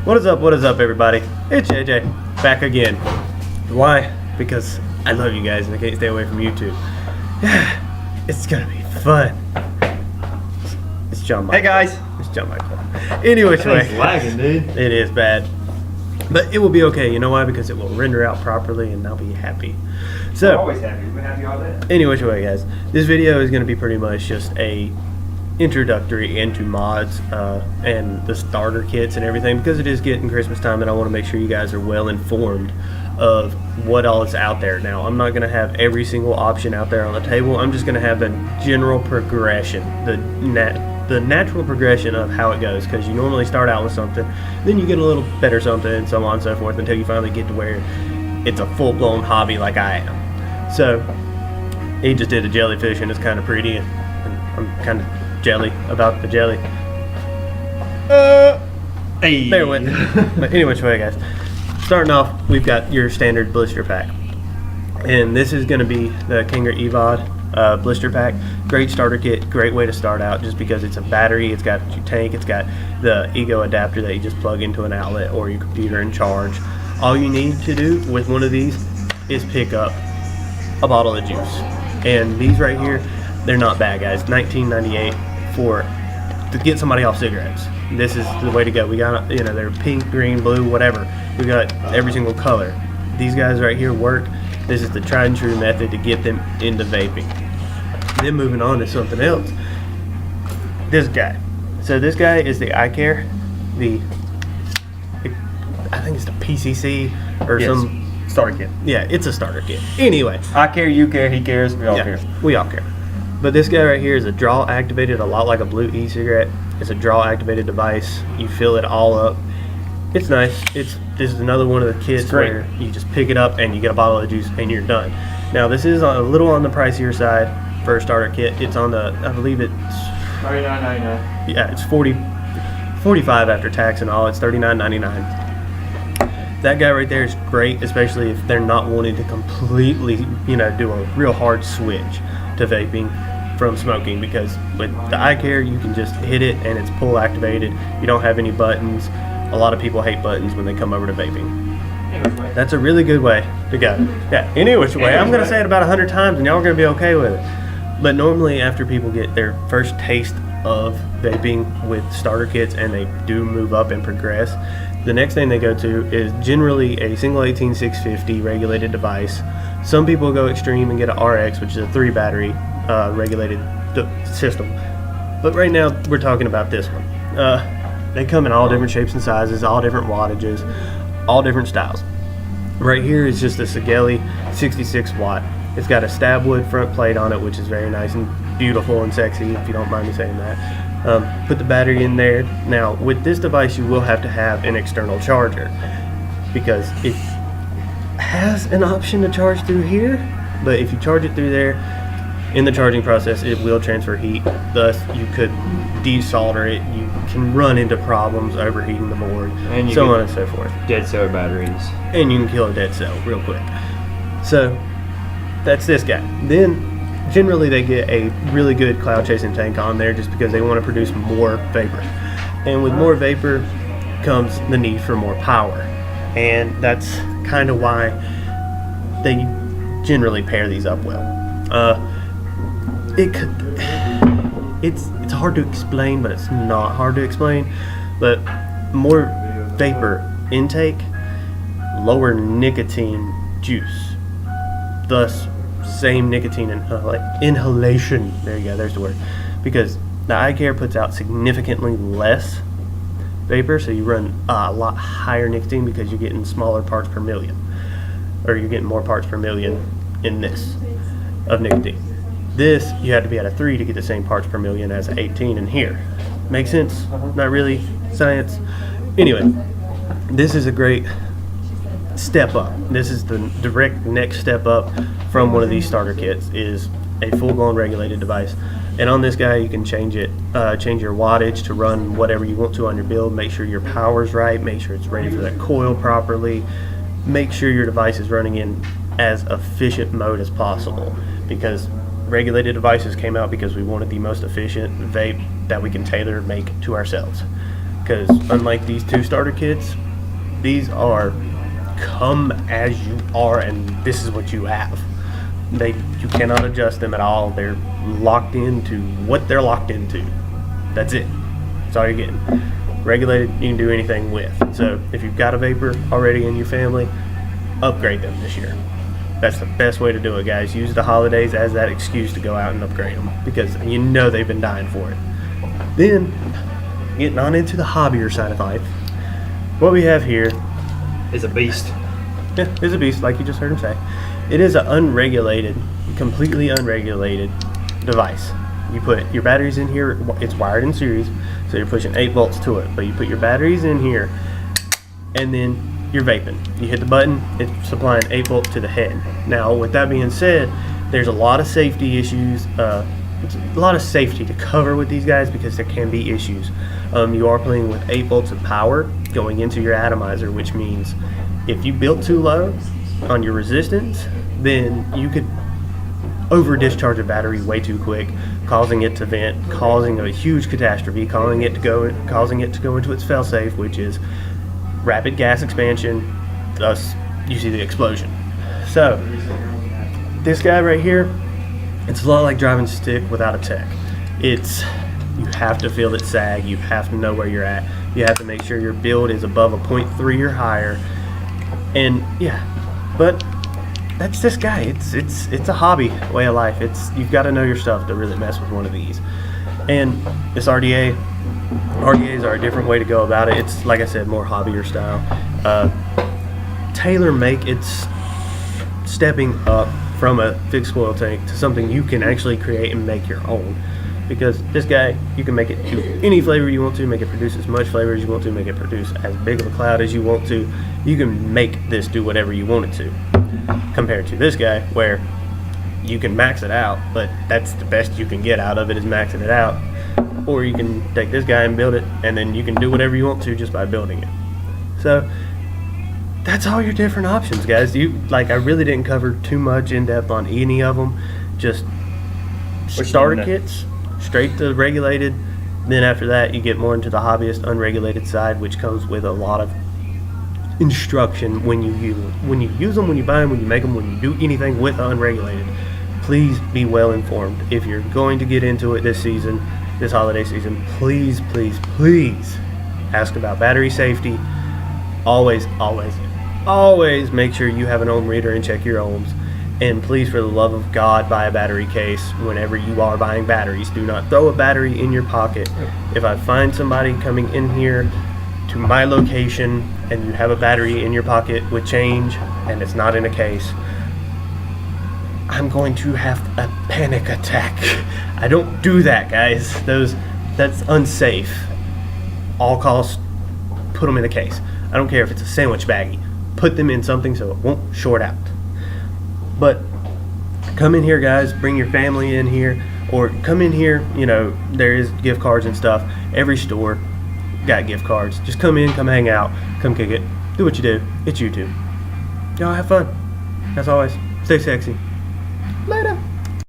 What is up, everybody? It's JJ, back again. Why? Because I love you guys and I can't stay away from YouTube. It's gonna be fun. It's John Michael. Hey guys. It's John Michael. Anyway, It's lagging, dude. it is bad. But it will be okay. You know why? Because it will render out properly and I'll be happy. We're So, always happy. We're happy all day. anyway, guys, this video is going to be pretty much just a introductory into mods and the starter kits and everything, because it is getting Christmas time and I want to make sure you guys are well informed of what all is out there. Now, I'm not going to have every single option out there on the table. I'm just going to have a general progression, the natural progression of how it goes, because you normally start out with something, then you get a little better something, and so on and so forth, until you finally get to where it's a full-blown hobby like I am. So he just did a jellyfish and it's kind of pretty, and I'm kind of jelly about the jelly. Hey. Bear with it. But anyway, guys, starting off, we've got your standard blister pack, and this is going to be the Kinger EVOD blister pack. Great starter kit, great way to start out, just because it's a battery, it's got your tank, it's got the Ego adapter that you just plug into an outlet or your computer and charge. All you need to do with one of these is pick up a bottle of juice, and these right here, they're not bad, guys. $19.98 to get somebody off cigarettes. This is the way to go. We got, they're pink, green, blue, whatever. We got every single color. These guys right here work. This is the tried and true method to get them into vaping. Then moving on to something else. This guy. So this guy is the iCare. I think it's the PCC or some starter kit. Yeah, it's a starter kit. Anyway, I care, you care, he cares, we all care. We all care. But this guy right here is a draw activated, a lot like a blue e-cigarette. It's a draw activated device. You fill it all up. It's nice. This is another one of the kits where you just pick it up and you get a bottle of juice and you're done. Now this is a little on the pricier side for a starter kit. It's on the, I believe it's $39.99. yeah, it's $45 after tax and all. It's $39.99. That guy right there is great, especially if they're not wanting to completely, do a real hard switch to vaping from smoking, because with the iCare you can just hit it and it's pull activated. You don't have any buttons. A lot of people hate buttons when they come over to vaping. That's a really good way to go. Yeah, any which way. I'm going to say it about 100 times and y'all are going to be okay with it. But normally after people get their first taste of vaping with starter kits and they do move up and progress, the next thing they go to is generally a single 18650 regulated device. Some people go extreme and get an RX, which is a 3 battery regulated system. But right now we're talking about this one. They come in all different shapes and sizes, all different wattages, all different styles. Right here is just a Sigelei 66 watt. It's got a stab wood front plate on it, which is very nice and beautiful and sexy, if you don't mind me saying that. Put the battery in there. Now with this device you will have to have an external charger, because it has an option to charge through here, but if you charge it through there, in the charging process it will transfer heat, thus you could desolder it. You can run into problems overheating the board, and so on and so forth. Dead cell batteries. And you can kill a dead cell real quick. So that's this guy. Then generally they get a really good cloud chasing tank on there, just because they want to produce more vapor, and with more vapor comes the need for more power, and that's kind of why they generally pair these up well. It's hard to explain, but it's not hard to explain. But more vapor intake, lower nicotine juice, thus same nicotine inhalation. There you go, there's the word. Because the iCare puts out significantly less vapor, so you run a lot higher nicotine because you're getting smaller parts per million, or you're getting more parts per million in this of nicotine. This, you have to be at a 3 to get the same parts per million as an 18 in here. Make sense? Not really science. Anyway, this is a great step up. This is the direct next step up from one of these starter kits, is a full-blown regulated device. And on this guy you can change it, change your wattage to run whatever you want to on your build. Make sure your power's right, make sure it's ready for that coil properly, make sure your device is running in as efficient mode as possible, because regulated devices came out because we wanted the most efficient vape that we can tailor make to ourselves. because unlike these 2 starter kits, these are come as you are, and this is what you have. You cannot adjust them at all. They're locked into what they're locked into. That's it. That's all you're getting. Regulated, you can do anything with. So if you've got a Vapor already in your family, upgrade them this year. That's the best way to do it, guys. Use the holidays as that excuse to go out and upgrade them, because you know they've been dying for it. Then, getting on into the hobbier side of life, what we have here It's a beast. is a beast, like you just heard him say. It is an unregulated, completely unregulated device. You put your batteries in here, it's wired in series, so you're pushing 8 volts to it, but you put your batteries in here, and then you're vaping. You hit the button, it's supplying 8 volts to the head. Now, with that being said, there's a lot of safety issues, it's a lot of safety to cover with these guys, because there can be issues. You are playing with 8 volts of power going into your atomizer, which means if you built too low on your resistance, then you could over discharge a battery way too quick, causing it to vent, causing a huge catastrophe, causing it to go into its failsafe, which is rapid gas expansion, thus you see the explosion. So this guy right here, it's a lot like driving stick without a tech. You have to feel it sag, you have to know where you're at, you have to make sure your build is above a 0.3 or higher, and yeah, but that's this guy. It's a hobby way of life. You've got to know your stuff to really mess with one of these. And this RDAs are a different way to go about it. It's, like I said, more hobbyier style. Tailor make, it's stepping up from a fixed coil tank to something you can actually create and make your own. Because this guy, you can make it do any flavor you want to, make it produce as much flavor as you want to, make it produce as big of a cloud as you want to. You can make this do whatever you want it to. Compared to this guy, where you can max it out, but that's the best you can get out of it, is maxing it out. Or you can take this guy and build it, and then you can do whatever you want to just by building it. So that's all your different options, guys. I really didn't cover too much in depth on any of them. Just starter kits, straight to regulated. Then after that, you get more into the hobbyist unregulated side, which comes with a lot of instruction when you use them. When you buy them, when you make them, when you do anything with unregulated, please be well informed. If you're going to get into it this holiday season, please ask about battery safety. Always make sure you have an ohm reader and check your ohms. And please, for the love of God, buy a battery case whenever you are buying batteries. Do not throw a battery in your pocket. If I find somebody coming in here to my location and you have a battery in your pocket with change and it's not in a case, I'm going to have a panic attack. I don't do that, guys. That's unsafe. All costs, put them in a case. I don't care if it's a sandwich baggie. Put them in something so it won't short out. But come in here, guys. Bring your family in here, or come in here. There is gift cards and stuff. Every store got gift cards. Just come in, come hang out, come kick it. Do what you do. It's YouTube. Y'all have fun. As always, stay sexy. Later.